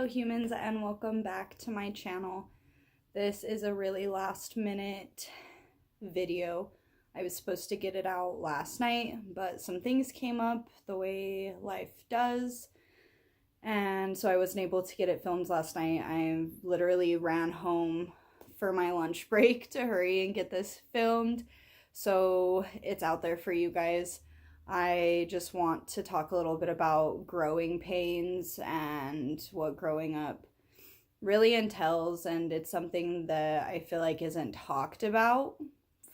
Hello humans and welcome back to my channel. This is a really last minute video. I was supposed to get it out last night, but some things came up the way life does, and so I wasn't able to get it filmed last night. I literally ran home for my lunch break to hurry and get this filmed, so it's out there for you guys. I just want to talk a little bit about growing pains and what growing up really entails, and it's something that I feel like isn't talked about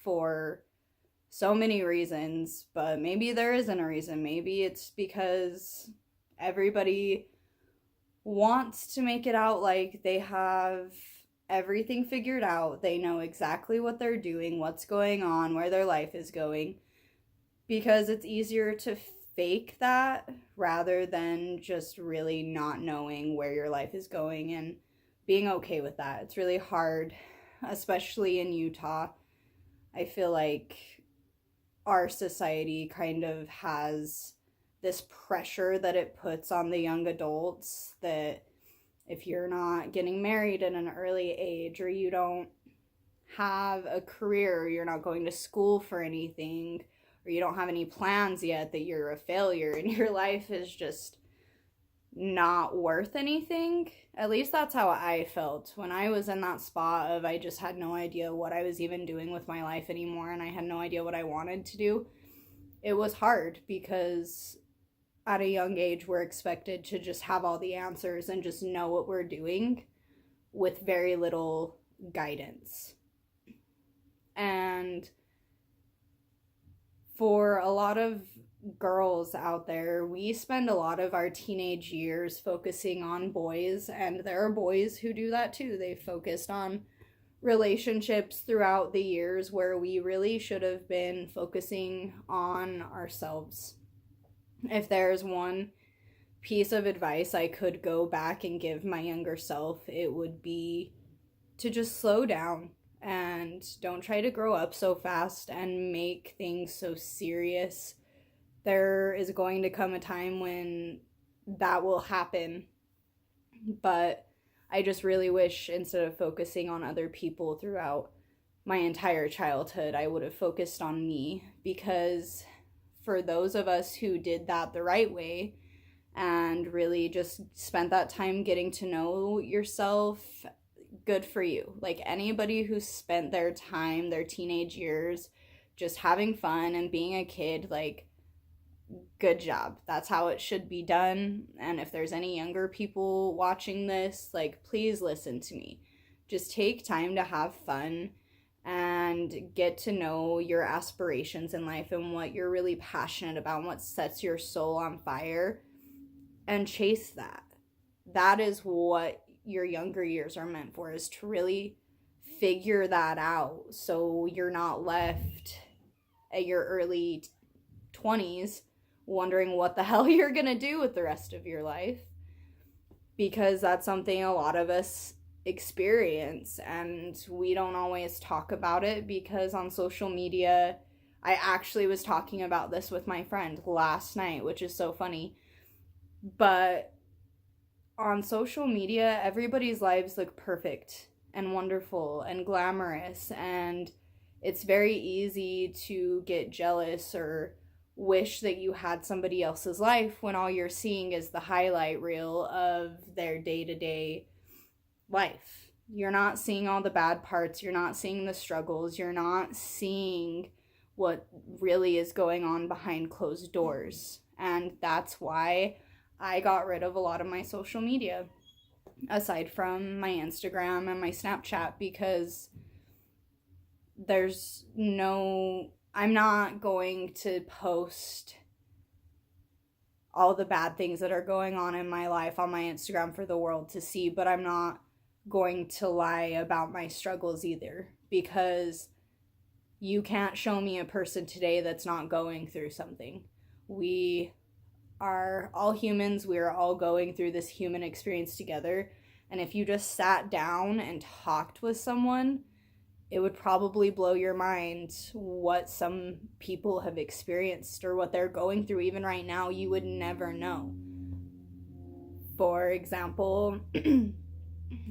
for so many reasons, but maybe there isn't a reason. Maybe it's because everybody wants to make it out like they have everything figured out. They know exactly what they're doing, what's going on, where their life is going, because it's easier to fake that rather than just really not knowing where your life is going and being okay with that. It's really hard, especially in Utah. I feel like our society kind of has this pressure that it puts on the young adults that if you're not getting married at an early age, or you don't have a career, or you're not going to school for anything, or you don't have any plans yet, that you're a failure and your life is just not worth anything. At least that's how I felt when I was in that spot of I just had no idea what I was even doing with my life anymore, and I had no idea what I wanted to do. It was hard because at a young age we're expected to just have all the answers and just know what we're doing with very little guidance. And for a lot of girls out there, we spend a lot of our teenage years focusing on boys, and there are boys who do that too. They focused on relationships throughout the years where we really should have been focusing on ourselves. If there's one piece of advice I could go back and give my younger self, it would be to just slow down and don't try to grow up so fast and make things so serious. There is going to come a time when that will happen, but I just really wish instead of focusing on other people throughout my entire childhood, I would have focused on me, because for those of us who did that the right way and really just spent that time getting to know yourself, good for you. Like, anybody who spent their time, their teenage years, just having fun and being a kid, like, good job. That's how it should be done. And if there's any younger people watching this, like, please listen to me. Just take time to have fun and get to know your aspirations in life and what you're really passionate about and what sets your soul on fire, and chase that. That is what your younger years are meant for, is to really figure that out, so you're not left at your early 20s wondering what the hell you're gonna do with the rest of your life, because that's something a lot of us experience, and we don't always talk about it because on social media, I actually was talking about this with my friend last night, which is so funny, but on social media, everybody's lives look perfect and wonderful and glamorous, and it's very easy to get jealous or wish that you had somebody else's life when all you're seeing is the highlight reel of their day-to-day life. You're not seeing all the bad parts, you're not seeing the struggles, you're not seeing what really is going on behind closed doors. And that's why I got rid of a lot of my social media, aside from my Instagram and my Snapchat, because I'm not going to post all the bad things that are going on in my life on my Instagram for the world to see, but I'm not going to lie about my struggles either, because you can't show me a person today that's not going through something. We are all humans. We are all going through this human experience together. And if you just sat down and talked with someone, it would probably blow your mind what some people have experienced or what they're going through even right now. You would never know. For example,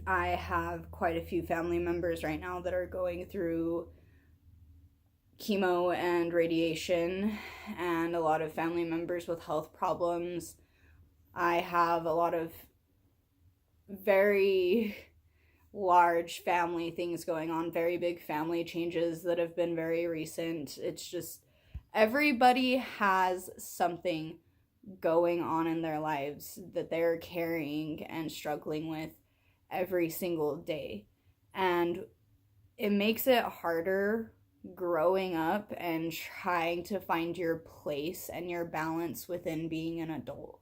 I have quite a few family members right now that are going through chemo and radiation, and a lot of family members with health problems. I have a lot of very large family things going on, very big family changes that have been very recent. It's just everybody has something going on in their lives that they're carrying and struggling with every single day. And it makes it harder growing up and trying to find your place and your balance within being an adult.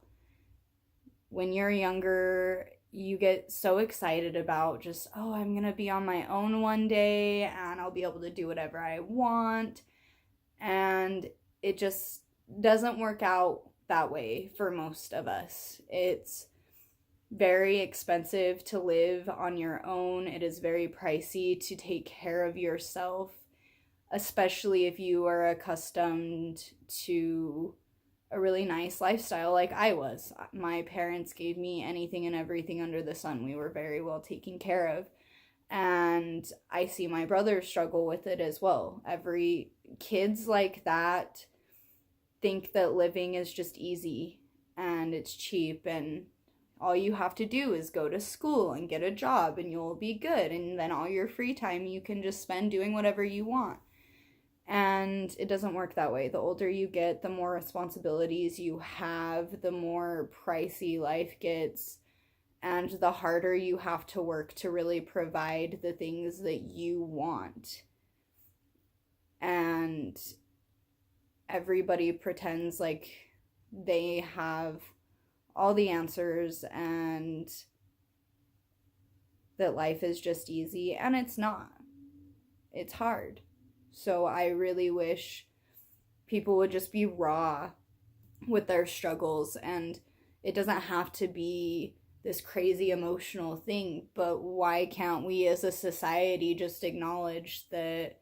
When you're younger, you get so excited about just, oh, I'm going to be on my own one day and I'll be able to do whatever I want. And it just doesn't work out that way for most of us. It's very expensive to live on your own. It is very pricey to take care of yourself, especially if you are accustomed to a really nice lifestyle like I was. My parents gave me anything and everything under the sun. We were very well taken care of. And I see my brothers struggle with it as well. Every kids like that think that living is just easy and it's cheap, and all you have to do is go to school and get a job and you'll be good, and then all your free time you can just spend doing whatever you want. And it doesn't work that way. The older you get, the more responsibilities you have, the more pricey life gets, and the harder you have to work to really provide the things that you want. And everybody pretends like they have all the answers and that life is just easy, and it's not. It's hard. So I really wish people would just be raw with their struggles, and it doesn't have to be this crazy emotional thing, but why can't we as a society just acknowledge that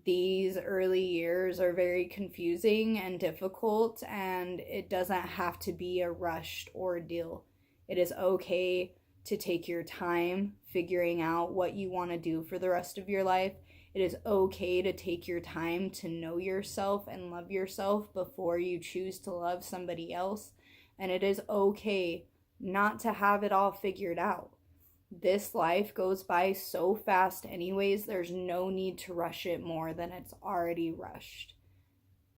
these early years are very confusing and difficult, and it doesn't have to be a rushed ordeal. It is okay to take your time figuring out what you want to do for the rest of your life. It is okay to take your time to know yourself and love yourself before you choose to love somebody else. And it is okay not to have it all figured out. This life goes by so fast anyways, there's no need to rush it more than it's already rushed.